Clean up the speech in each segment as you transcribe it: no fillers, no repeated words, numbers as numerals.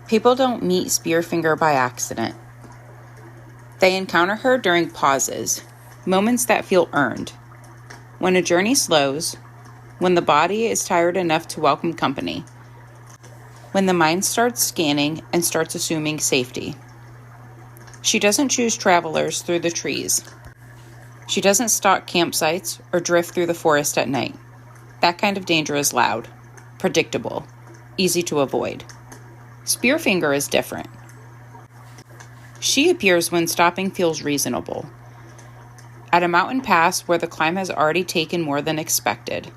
People don't meet Spearfinger by accident. They encounter her during pauses, moments that feel earned. When a journey slows, when the body is tired enough to welcome company, when the mind starts scanning and starts assuming safety. She doesn't choose travelers through the trees. She doesn't stalk campsites or drift through the forest at night. That kind of danger is loud, predictable, easy to avoid. Spearfinger is different. She appears when stopping feels reasonable. At a mountain pass where the climb has already taken more than expected.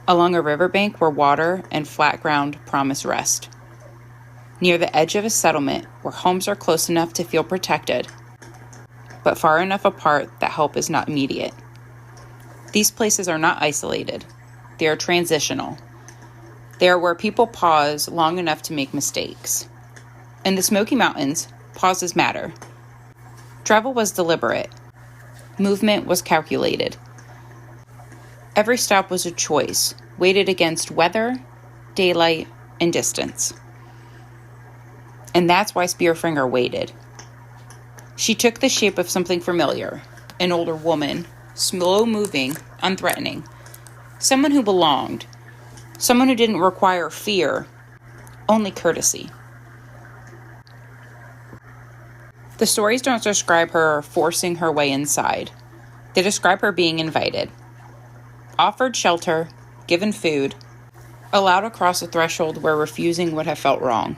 Along a riverbank where water and flat ground promise rest. Near the edge of a settlement where homes are close enough to feel protected, but far enough apart that help is not immediate. These places are not isolated. They are transitional. They are where people pause long enough to make mistakes. In the Smoky Mountains, pauses matter. Travel was deliberate. Movement was calculated. Every stop was a choice, weighted against weather, daylight, and distance. And that's why Spearfinger waited. She took the shape of something familiar, an older woman, slow-moving, unthreatening. Someone who belonged. Someone who didn't require fear, only courtesy. The stories don't describe her forcing her way inside. They describe her being invited. Offered shelter, given food, allowed across a threshold where refusing would have felt wrong.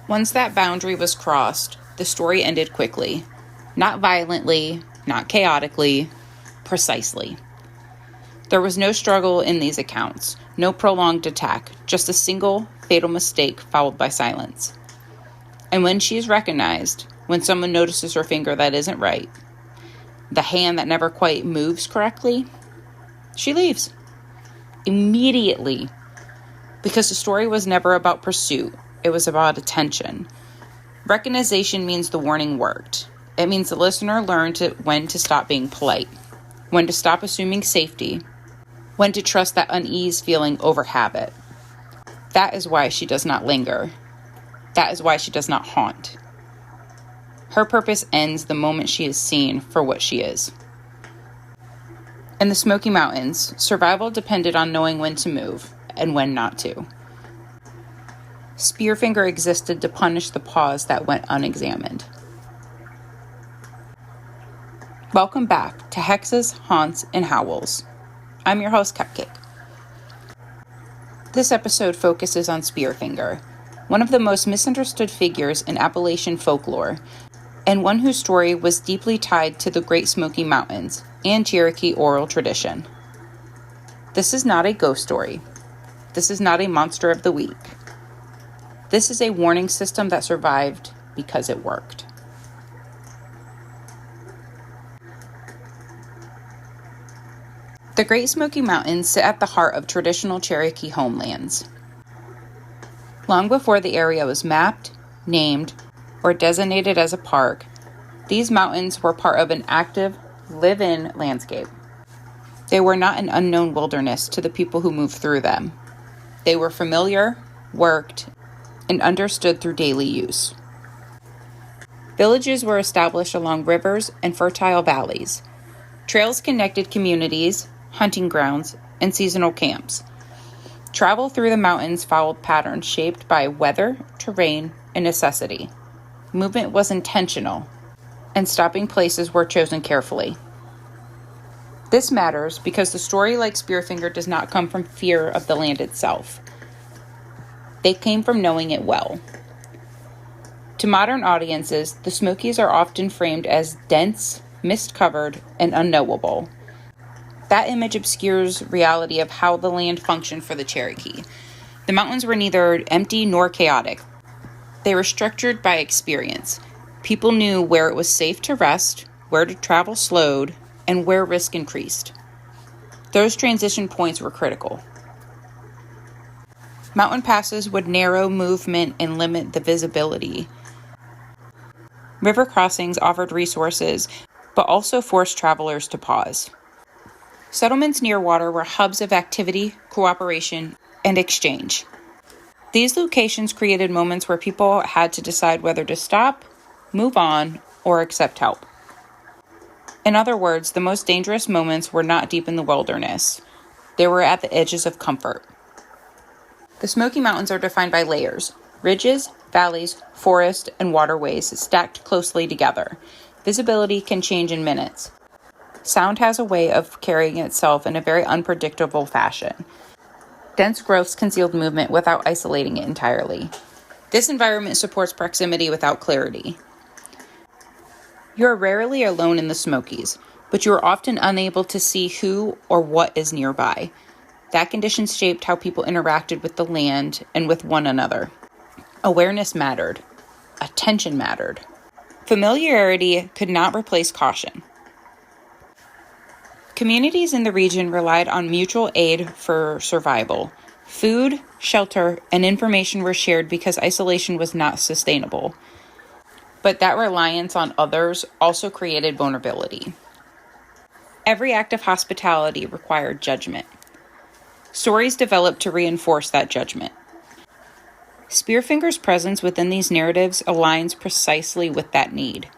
Once that boundary was crossed, the story ended quickly. Not violently, not chaotically, precisely. There was no struggle in these accounts, no prolonged attack, just a single fatal mistake followed by silence. And when she is recognized, when someone notices her finger that isn't right, the hand that never quite moves correctly, she leaves. Immediately. Because the story was never about pursuit, it was about attention. Recognition means the warning worked. It means the listener learned when to stop being polite, when to stop assuming safety, when to trust that unease feeling over habit. That is why she does not linger. That is why she does not haunt. Her purpose ends the moment she is seen for what she is. In the Smoky Mountains, survival depended on knowing when to move and when not to. Spearfinger existed to punish the pause that went unexamined. Welcome back to Hexes, Haunts, and Howls. I'm your host, Cupcake. This episode focuses on Spearfinger, one of the most misunderstood figures in Appalachian folklore, and one whose story was deeply tied to the Great Smoky Mountains and Cherokee oral tradition. This is not a ghost story. This is not a monster of the week. This is a warning system that survived because it worked. The Great Smoky Mountains sit at the heart of traditional Cherokee homelands. Long before the area was mapped, named, or designated as a park, these mountains were part of an active, live-in landscape. They were not an unknown wilderness to the people who moved through them. They were familiar, worked, and understood through daily use. Villages were established along rivers and fertile valleys. Trails connected communities, hunting grounds, and seasonal camps. Travel through the mountains followed patterns shaped by weather, terrain, and necessity. Movement was intentional, and stopping places were chosen carefully. This matters because the story like Spearfinger does not come from fear of the land itself. They came from knowing it well. To modern audiences, the Smokies are often framed as dense, mist-covered, and unknowable. That image obscures reality of how the land functioned for the Cherokee. The mountains were neither empty nor chaotic. They were structured by experience. People knew where it was safe to rest, where to travel slowed, and where risk increased. Those transition points were critical. Mountain passes would narrow movement and limit the visibility. River crossings offered resources, but also forced travelers to pause. Settlements near water were hubs of activity, cooperation, and exchange. These locations created moments where people had to decide whether to stop, move on, or accept help. In other words, the most dangerous moments were not deep in the wilderness. They were at the edges of comfort. The Smoky Mountains are defined by layers: ridges, valleys, forests, and waterways stacked closely together. Visibility can change in minutes. Sound has a way of carrying itself in a very unpredictable fashion. Dense growths concealed movement without isolating it entirely. This environment supports proximity without clarity. You are rarely alone in the Smokies, but you are often unable to see who or what is nearby. That condition shaped how people interacted with the land and with one another. Awareness mattered. Attention mattered. Familiarity could not replace caution. Communities in the region relied on mutual aid for survival. Food, shelter, and information were shared because isolation was not sustainable. But that reliance on others also created vulnerability. Every act of hospitality required judgment. Stories developed to reinforce that judgment. Spearfinger's presence within these narratives aligns precisely with that need.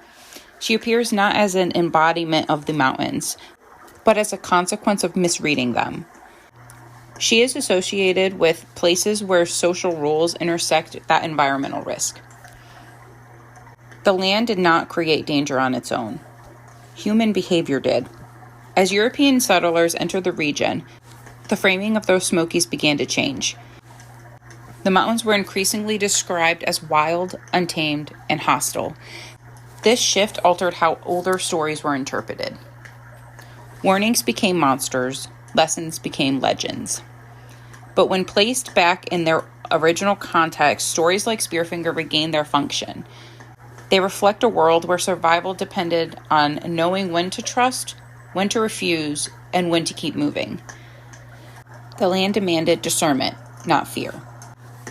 She appears not as an embodiment of the mountains, but as a consequence of misreading them. She is associated with places where social rules intersect that environmental risk. The land did not create danger on its own. Human behavior did. As European settlers entered the region, the framing of those Smokies began to change. The mountains were increasingly described as wild, untamed, and hostile. This shift altered how older stories were interpreted. Warnings became monsters, lessons became legends. But when placed back in their original context, stories like Spearfinger regain their function. They reflect a world where survival depended on knowing when to trust, when to refuse, and when to keep moving. The land demanded discernment, not fear.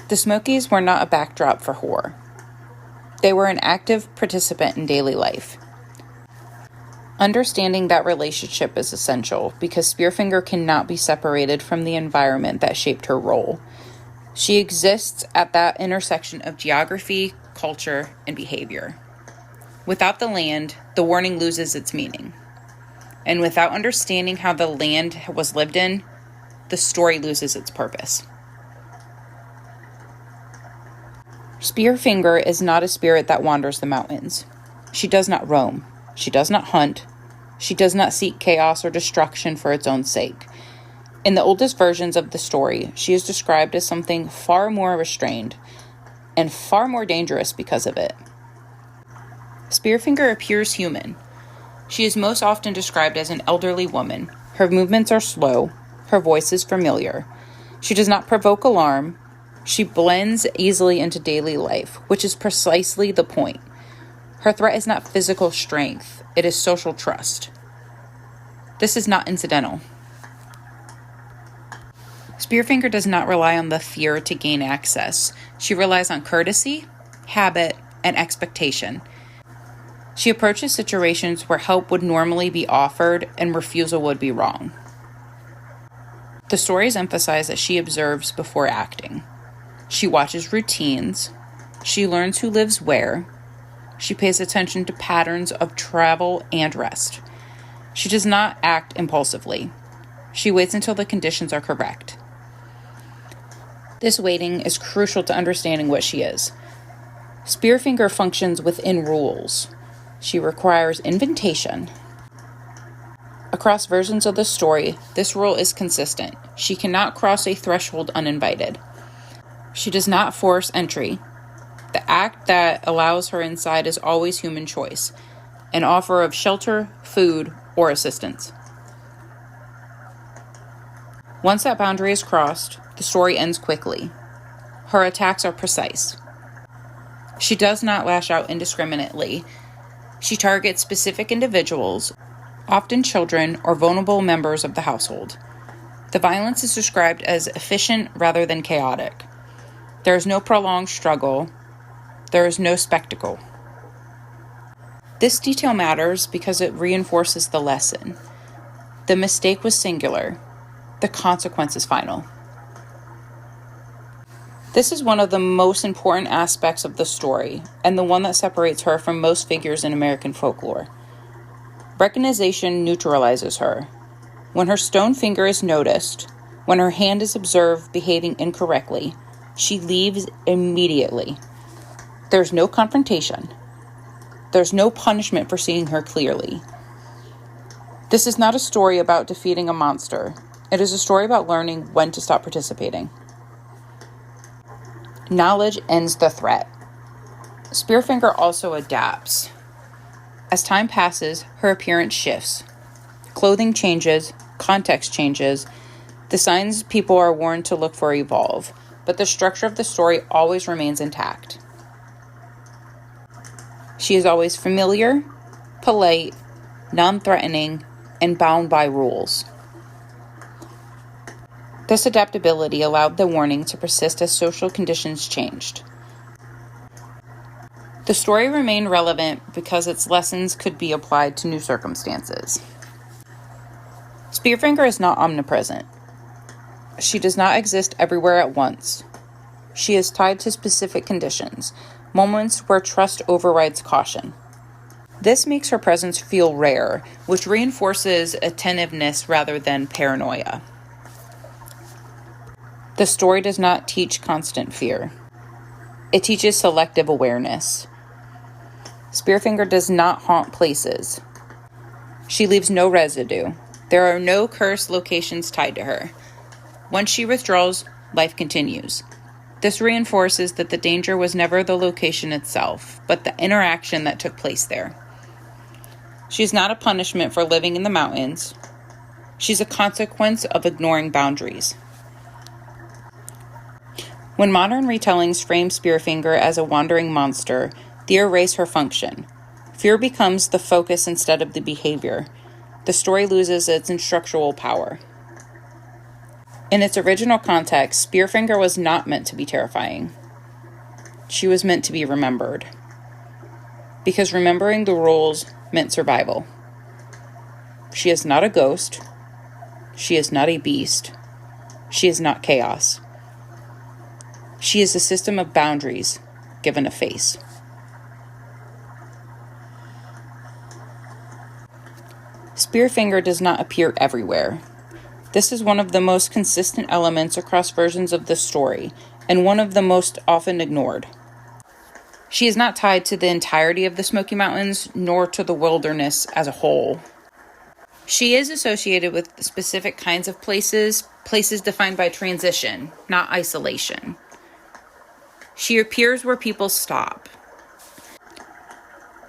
The Smokies were not a backdrop for horror. They were an active participant in daily life. Understanding that relationship is essential because Spearfinger cannot be separated from the environment that shaped her role. She exists at that intersection of geography, culture, and behavior. Without the land, the warning loses its meaning. And without understanding how the land was lived in, the story loses its purpose. Spearfinger is not a spirit that wanders the mountains. She does not roam. She does not hunt. She does not seek chaos or destruction for its own sake. In the oldest versions of the story, she is described as something far more restrained and far more dangerous because of it. Spearfinger appears human. She is most often described as an elderly woman. Her movements are slow. Her voice is familiar. She does not provoke alarm. She blends easily into daily life, which is precisely the point. Her threat is not physical strength, it is social trust. This is not incidental. Spearfinger does not rely on the fear to gain access. She relies on courtesy, habit, and expectation. She approaches situations where help would normally be offered and refusal would be wrong. The stories emphasize that she observes before acting. She watches routines. She learns who lives where. She pays attention to patterns of travel and rest. She does not act impulsively. She waits until the conditions are correct. This waiting is crucial to understanding what she is. Spearfinger functions within rules. She requires invitation. Across versions of the story, this rule is consistent. She cannot cross a threshold uninvited. She does not force entry. The act that allows her inside is always human choice, an offer of shelter, food, or assistance. Once that boundary is crossed, the story ends quickly. Her attacks are precise. She does not lash out indiscriminately. She targets specific individuals, often children or vulnerable members of the household. The violence is described as efficient rather than chaotic. There is no prolonged struggle. There is no spectacle. This detail matters because it reinforces the lesson. The mistake was singular. The consequence is final. This is one of the most important aspects of the story, and the one that separates her from most figures in American folklore. Recognition neutralizes her. When her stone finger is noticed, when her hand is observed behaving incorrectly, she leaves immediately. There's no confrontation. There's no punishment for seeing her clearly. This is not a story about defeating a monster. It is a story about learning when to stop participating. Knowledge ends the threat. Spearfinger also adapts. As time passes, her appearance shifts. Clothing changes, context changes. The signs people are warned to look for evolve, but the structure of the story always remains intact. She is always familiar, polite, non-threatening, and bound by rules. This adaptability allowed the warning to persist as social conditions changed. The story remained relevant because its lessons could be applied to new circumstances. Spearfinger is not omnipresent. She does not exist everywhere at once. She is tied to specific conditions, moments where trust overrides caution. This makes her presence feel rare, which reinforces attentiveness rather than paranoia. The story does not teach constant fear. It teaches selective awareness. Spearfinger does not haunt places. She leaves no residue. There are no cursed locations tied to her. Once she withdraws, life continues. This reinforces that the danger was never the location itself, but the interaction that took place there. She is not a punishment for living in the mountains. She's a consequence of ignoring boundaries. When modern retellings frame Spearfinger as a wandering monster, they erase her function. Fear becomes the focus instead of the behavior. The story loses its instructional power. In its original context, Spearfinger was not meant to be terrifying. She was meant to be remembered. Because remembering the rules meant survival. She is not a ghost. She is not a beast. She is not chaos. She is a system of boundaries given a face. Spearfinger does not appear everywhere. This is one of the most consistent elements across versions of the story, and one of the most often ignored. She is not tied to the entirety of the Smoky Mountains, nor to the wilderness as a whole. She is associated with specific kinds of places defined by transition, not isolation. She appears where people stop.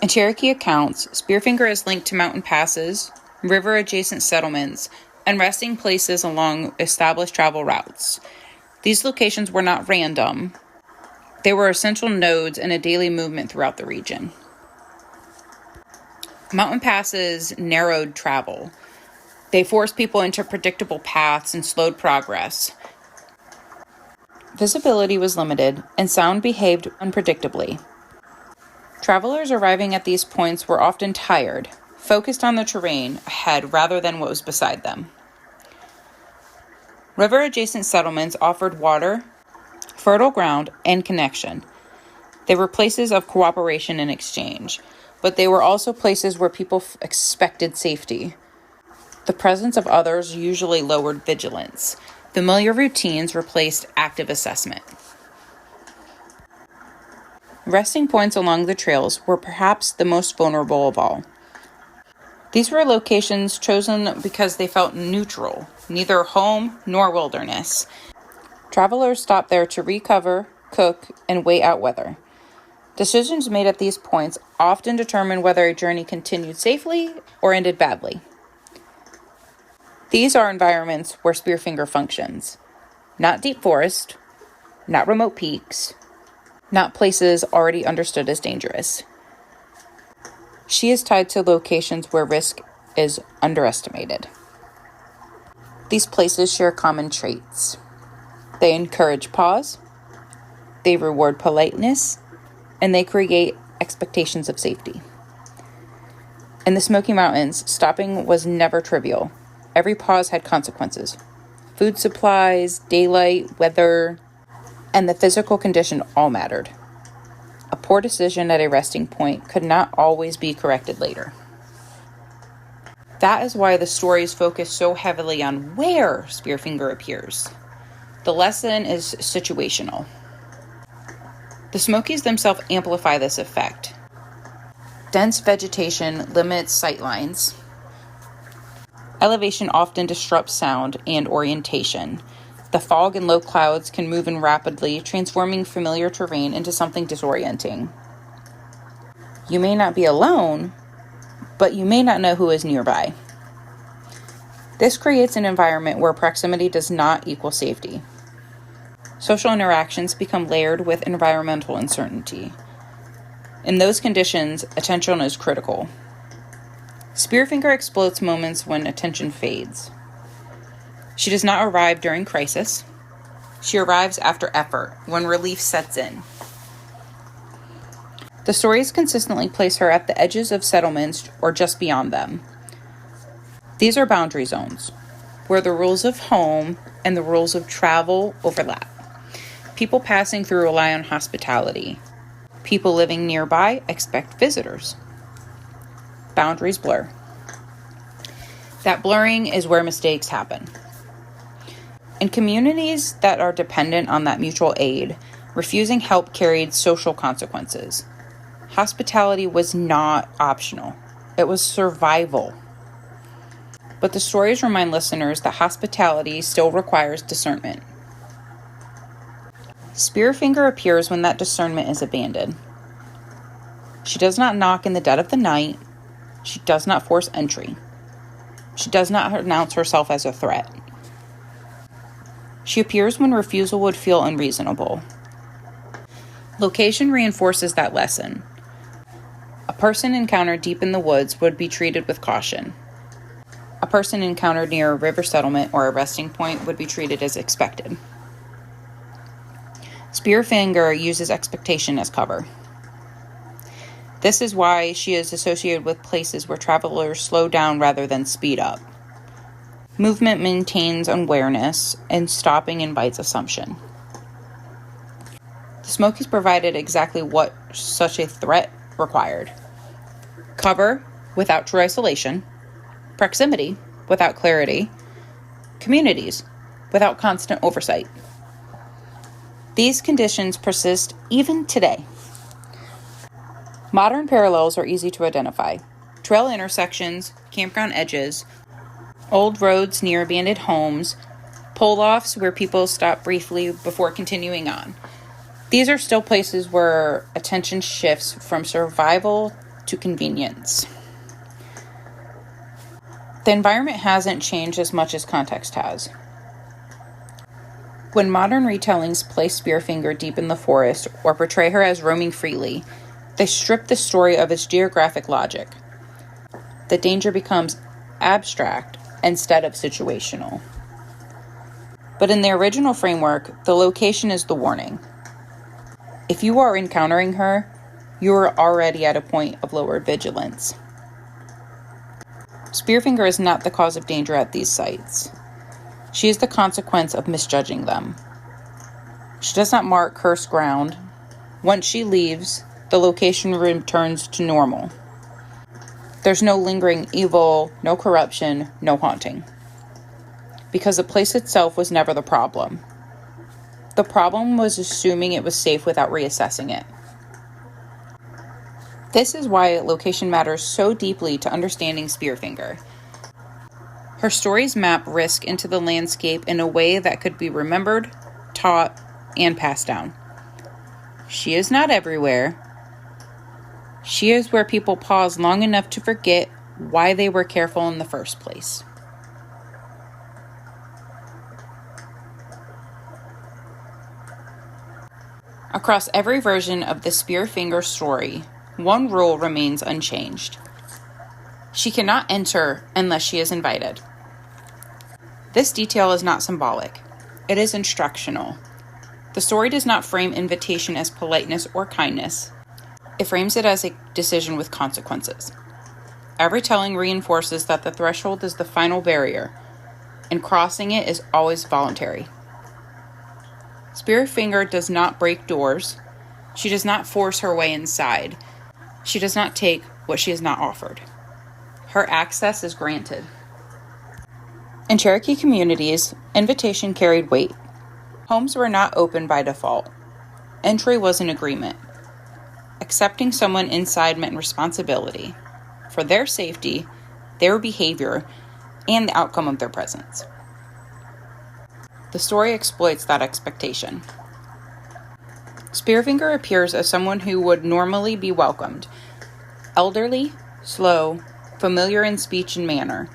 In Cherokee accounts, Spearfinger is linked to mountain passes, river-adjacent settlements, and resting places along established travel routes. These locations were not random. They were essential nodes in a daily movement throughout the region. Mountain passes narrowed travel. They forced people into predictable paths and slowed progress. Visibility was limited, and sound behaved unpredictably. Travelers arriving at these points were often tired, focused on the terrain ahead rather than what was beside them. River-adjacent settlements offered water, fertile ground, and connection. They were places of cooperation and exchange, but they were also places where people expected safety. The presence of others usually lowered vigilance. Familiar routines replaced active assessment. Resting points along the trails were perhaps the most vulnerable of all. These were locations chosen because they felt neutral, neither home nor wilderness. Travelers stopped there to recover, cook, and wait out weather. Decisions made at these points often determined whether a journey continued safely or ended badly. These are environments where Spearfinger functions. Not deep forest, not remote peaks, not places already understood as dangerous. She is tied to locations where risk is underestimated. These places share common traits. They encourage pause, they reward politeness, and they create expectations of safety. In the Smoky Mountains, stopping was never trivial. Every pause had consequences. Food supplies, daylight, weather, and the physical condition all mattered. A poor decision at a resting point could not always be corrected later. That is why the stories focus so heavily on where Spearfinger appears. The lesson is situational. The Smokies themselves amplify this effect. Dense vegetation limits sightlines. Elevation often disrupts sound and orientation. The fog and low clouds can move in rapidly, transforming familiar terrain into something disorienting. You may not be alone, but you may not know who is nearby. This creates an environment where proximity does not equal safety. Social interactions become layered with environmental uncertainty. In those conditions, attention is critical. Spearfinger exploits moments when attention fades. She does not arrive during crisis. She arrives after effort, when relief sets in. The stories consistently place her at the edges of settlements or just beyond them. These are boundary zones, where the rules of home and the rules of travel overlap. People passing through rely on hospitality. People living nearby expect visitors. Boundaries blur. That blurring is where mistakes happen. In communities that are dependent on that mutual aid, refusing help carried social consequences. Hospitality was not optional. It was survival. But the stories remind listeners that hospitality still requires discernment. Spearfinger appears when that discernment is abandoned. She does not knock in the dead of the night. She does not force entry. She does not announce herself as a threat. She appears when refusal would feel unreasonable. Location reinforces that lesson. A person encountered deep in the woods would be treated with caution. A person encountered near a river settlement or a resting point would be treated as expected. Spearfinger uses expectation as cover. This is why she is associated with places where travelers slow down rather than speed up. Movement maintains awareness, and stopping invites assumption. The Smokies provided exactly what such a threat required. Cover without true isolation, proximity without clarity, communities without constant oversight. These conditions persist even today. Modern parallels are easy to identify. Trail intersections, campground edges, old roads near abandoned homes, pull-offs where people stop briefly before continuing on. These are still places where attention shifts from survival to convenience. The environment hasn't changed as much as context has. When modern retellings place Spearfinger deep in the forest or portray her as roaming freely, they strip the story of its geographic logic. The danger becomes abstract instead of situational. But in the original framework, the location is the warning. If you are encountering her, you are already at a point of lowered vigilance. Spearfinger is not the cause of danger at these sites. She is the consequence of misjudging them. She does not mark cursed ground. Once she leaves, the location returns to normal. There's no lingering evil, no corruption, no haunting. Because the place itself was never the problem. The problem was assuming it was safe without reassessing it. This is why location matters so deeply to understanding Spearfinger. Her stories map risk into the landscape in a way that could be remembered, taught, and passed down. She is not everywhere. She is where people pause long enough to forget why they were careful in the first place. Across every version of the Spearfinger story, one rule remains unchanged. She cannot enter unless she is invited. This detail is not symbolic. It is instructional. The story does not frame invitation as politeness or kindness. It frames it as a decision with consequences. Every telling reinforces that the threshold is the final barrier, and crossing it is always voluntary. Spearfinger does not break doors. She does not force her way inside. She does not take what she is not offered. Her access is granted. In Cherokee communities, invitation carried weight. Homes were not open by default. Entry was an agreement. Accepting someone inside meant responsibility for their safety, their behavior, and the outcome of their presence. The story exploits that expectation. Spearfinger appears as someone who would normally be welcomed. Elderly, slow, familiar in speech and manner.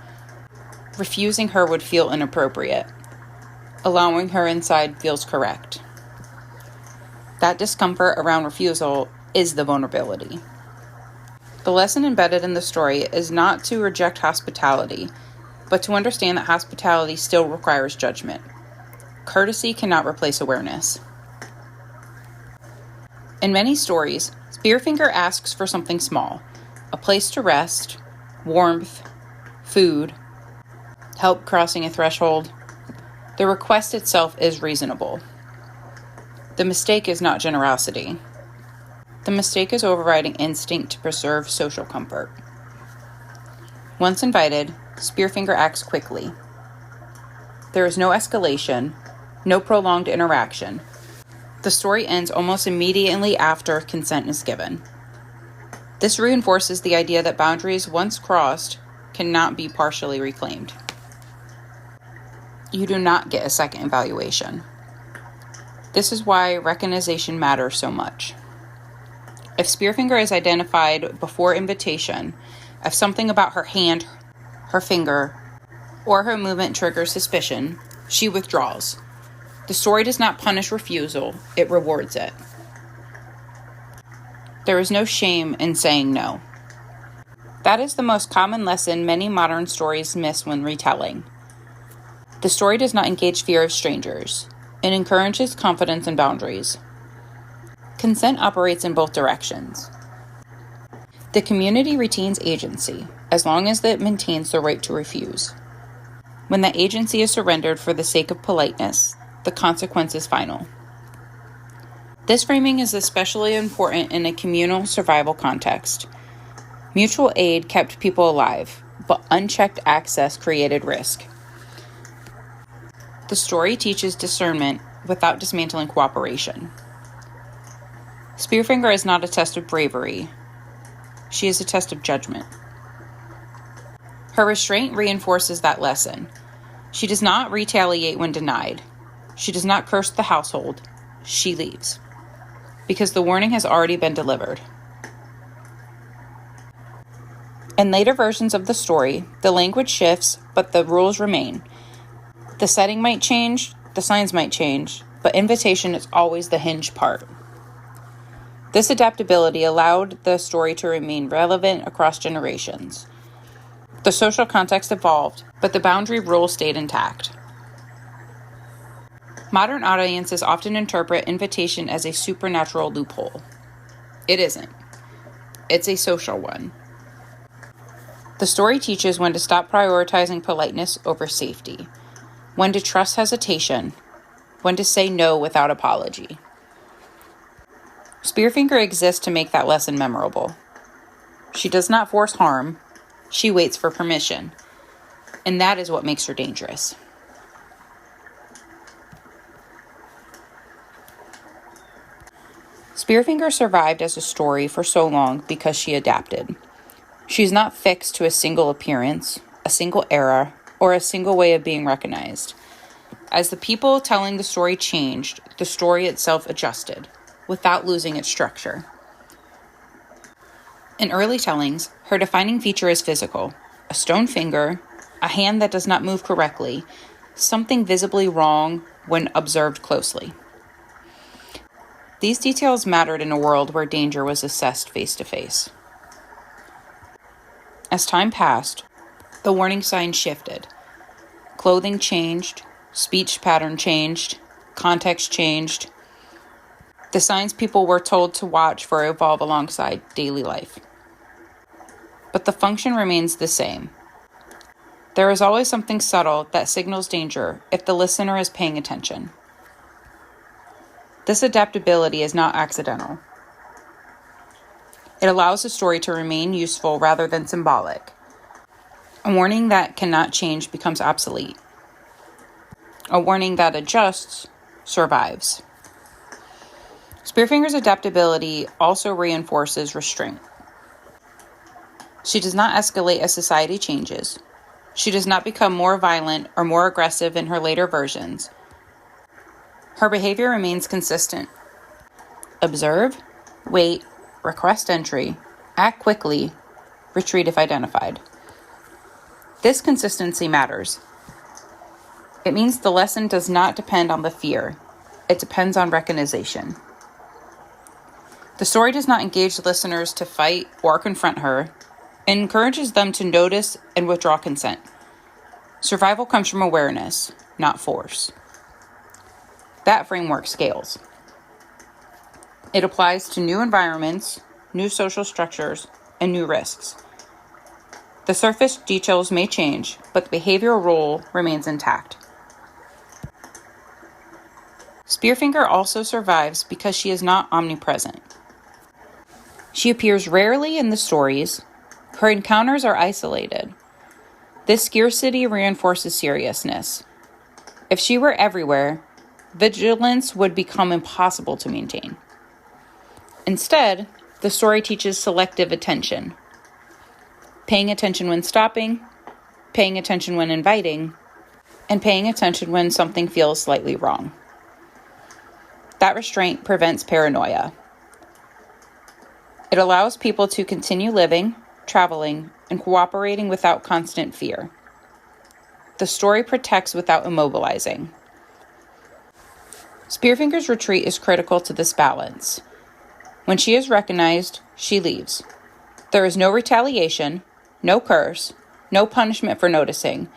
Refusing her would feel inappropriate. Allowing her inside feels correct. That discomfort around refusal is the vulnerability. The lesson embedded in the story is not to reject hospitality, but to understand that hospitality still requires judgment. Courtesy cannot replace awareness. In many stories, Spearfinger asks for something small: a place to rest, warmth, food, help crossing a threshold. The request itself is reasonable. The mistake is not generosity. The mistake is overriding instinct to preserve social comfort. Once invited, Spearfinger acts quickly. There is no escalation, no prolonged interaction. The story ends almost immediately after consent is given. This reinforces the idea that boundaries once crossed cannot be partially reclaimed. You do not get a second evaluation. This is why recognition matters so much. If Spearfinger is identified before invitation, if something about her hand, her finger, or her movement triggers suspicion, she withdraws. The story does not punish refusal, it rewards it. There is no shame in saying no. That is the most common lesson many modern stories miss when retelling. The story does not engage fear of strangers. It encourages confidence and boundaries. Consent operates in both directions. The community retains agency, as long as it maintains the right to refuse. When that agency is surrendered for the sake of politeness, the consequence is final. This framing is especially important in a communal survival context. Mutual aid kept people alive, but unchecked access created risk. The story teaches discernment without dismantling cooperation. Spearfinger is not a test of bravery. She is a test of judgment. Her restraint reinforces that lesson. She does not retaliate when denied. She does not curse the household. She leaves. Because the warning has already been delivered. In later versions of the story, the language shifts, but the rules remain. The setting might change, the signs might change, but invitation is always the hinge part. This adaptability allowed the story to remain relevant across generations. The social context evolved, but the boundary rule stayed intact. Modern audiences often interpret invitation as a supernatural loophole. It isn't. It's a social one. The story teaches when to stop prioritizing politeness over safety, when to trust hesitation, when to say no without apology. Spearfinger exists to make that lesson memorable. She does not force harm. She waits for permission. And that is what makes her dangerous. Spearfinger survived as a story for so long because she adapted. She is not fixed to a single appearance, a single era, or a single way of being recognized. As the people telling the story changed, the story itself adjusted, without losing its structure. In early tellings, her defining feature is physical: a stone finger, a hand that does not move correctly, something visibly wrong when observed closely. These details mattered in a world where danger was assessed face to face. As time passed, the warning signs shifted. Clothing changed, speech pattern changed, context changed. The signs people were told to watch for evolve alongside daily life. But the function remains the same. There is always something subtle that signals danger if the listener is paying attention. This adaptability is not accidental. It allows the story to remain useful rather than symbolic. A warning that cannot change becomes obsolete. A warning that adjusts survives. Spearfinger's adaptability also reinforces restraint. She does not escalate as society changes. She does not become more violent or more aggressive in her later versions. Her behavior remains consistent. Observe, wait, request entry, act quickly, retreat if identified. This consistency matters. It means the lesson does not depend on the fear. It depends on recognition. The story does not engage listeners to fight or confront her. It encourages them to notice and withdraw consent. Survival comes from awareness, not force. That framework scales. It applies to new environments, new social structures, and new risks. The surface details may change, but the behavioral role remains intact. Spearfinger also survives because she is not omnipresent. She appears rarely in the stories. Her encounters are isolated. This scarcity reinforces seriousness. If she were everywhere, vigilance would become impossible to maintain. Instead, the story teaches selective attention. Paying attention when stopping, paying attention when inviting, and paying attention when something feels slightly wrong. That restraint prevents paranoia. It allows people to continue living, traveling, and cooperating without constant fear. The story protects without immobilizing. Spearfinger's retreat is critical to this balance. When she is recognized, she leaves. There is no retaliation, no curse, no punishment for noticing.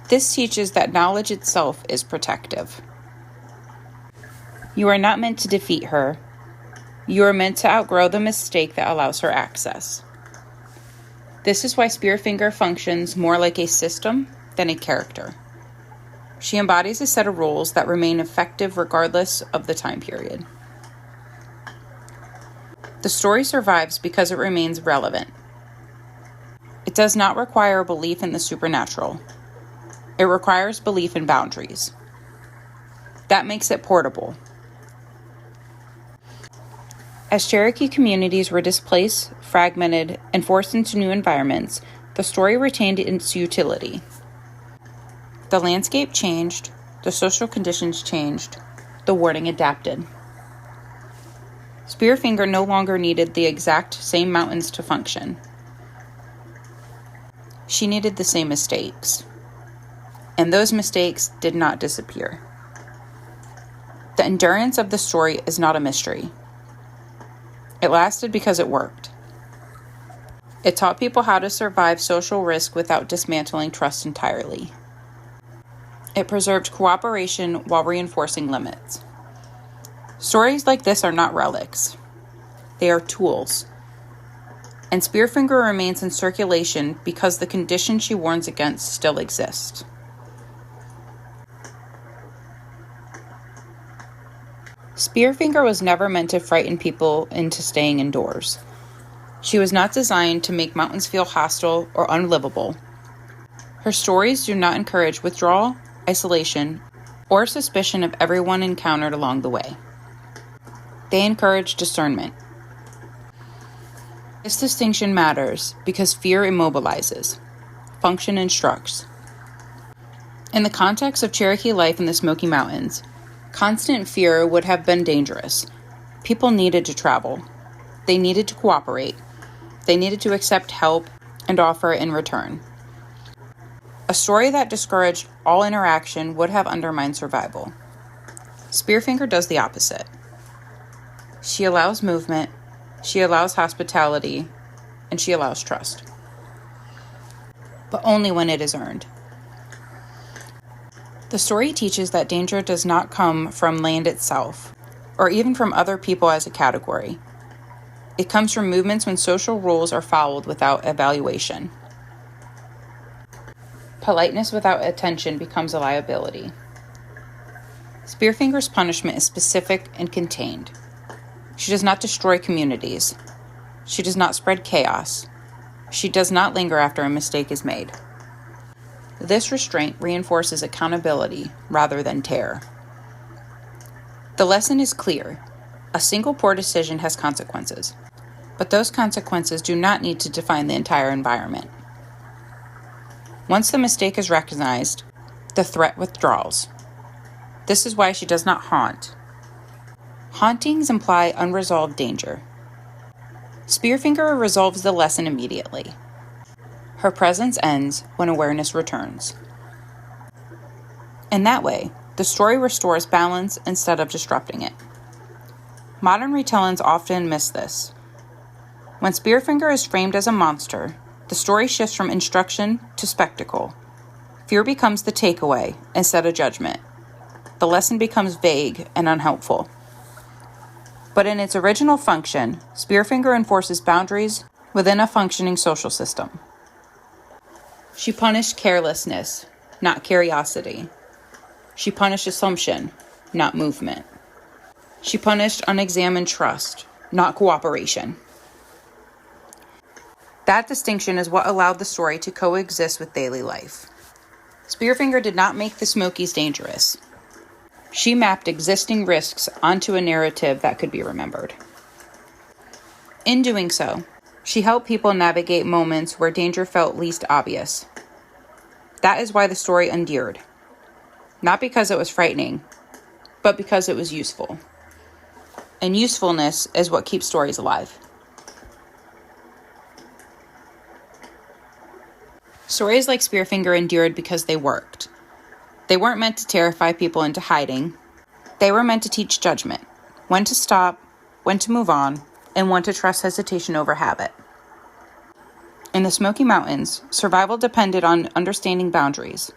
This teaches that knowledge itself is protective. You are not meant to defeat her. You are meant to outgrow the mistake that allows her access. This is why Spearfinger functions more like a system than a character. She embodies a set of rules that remain effective regardless of the time period. The story survives because it remains relevant. It does not require a belief in the supernatural. It requires belief in boundaries. That makes it portable. As Cherokee communities were displaced, fragmented, and forced into new environments, the story retained its utility. The landscape changed, the social conditions changed, the warning adapted. Spearfinger no longer needed the exact same mountains to function. She needed the same mistakes. And those mistakes did not disappear. The endurance of the story is not a mystery. It lasted because it worked. It taught people how to survive social risk without dismantling trust entirely. It preserved cooperation while reinforcing limits. Stories like this are not relics. They are tools. And Spearfinger remains in circulation because the conditions she warns against still exist. Spearfinger was never meant to frighten people into staying indoors. She was not designed to make mountains feel hostile or unlivable. Her stories do not encourage withdrawal, isolation, or suspicion of everyone encountered along the way. They encourage discernment. This distinction matters because fear immobilizes, function instructs. In the context of Cherokee life in the Smoky Mountains, constant fear would have been dangerous. People needed to travel. They needed to cooperate. They needed to accept help and offer it in return. A story that discouraged all interaction would have undermined survival. Spearfinger does the opposite. She allows movement, she allows hospitality, and she allows trust. But only when it is earned. The story teaches that danger does not come from land itself, or even from other people as a category. It comes from movements when social rules are followed without evaluation. Politeness without attention becomes a liability. Spearfinger's punishment is specific and contained. She does not destroy communities. She does not spread chaos. She does not linger after a mistake is made. This restraint reinforces accountability rather than terror. The lesson is clear. A single poor decision has consequences, but those consequences do not need to define the entire environment. Once the mistake is recognized, the threat withdraws. This is why she does not haunt. Hauntings imply unresolved danger. Spearfinger resolves the lesson immediately. Her presence ends when awareness returns. In that way, the story restores balance instead of disrupting it. Modern retellings often miss this. When Spearfinger is framed as a monster, the story shifts from instruction to spectacle. Fear becomes the takeaway instead of judgment. The lesson becomes vague and unhelpful. But in its original function, Spearfinger enforces boundaries within a functioning social system. She punished carelessness, not curiosity. She punished assumption, not movement. She punished unexamined trust, not cooperation. That distinction is what allowed the story to coexist with daily life. Spearfinger did not make the Smokies dangerous. She mapped existing risks onto a narrative that could be remembered. In doing so, she helped people navigate moments where danger felt least obvious. That is why the story endured. Not because it was frightening, but because it was useful. And usefulness is what keeps stories alive. Stories like Spearfinger endured because they worked. They weren't meant to terrify people into hiding. They were meant to teach judgment, when to stop, when to move on, and when to trust hesitation over habit. In the Smoky Mountains, survival depended on understanding boundaries.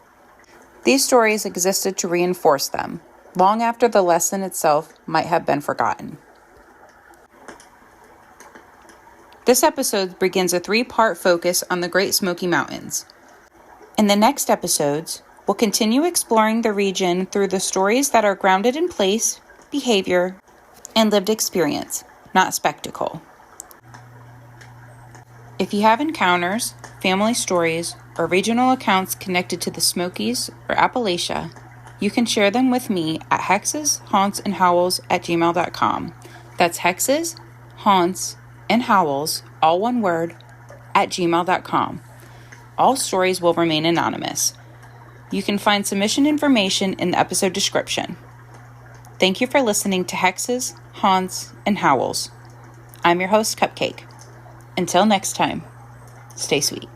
These stories existed to reinforce them, long after the lesson itself might have been forgotten. This episode begins a 3-part focus on the Great Smoky Mountains. In the next episodes, we'll continue exploring the region through the stories that are grounded in place, behavior, and lived experience, not spectacle. If you have encounters, family stories, or regional accounts connected to the Smokies or Appalachia, you can share them with me at Hexes, Haunts, and Howls @gmail.com. That's Hexes, Haunts, and Howls, all one word, @gmail.com. All stories will remain anonymous. You can find submission information in the episode description. Thank you for listening to Hexes, Haunts, and Howls. I'm your host, Cupcake. Until next time, stay sweet.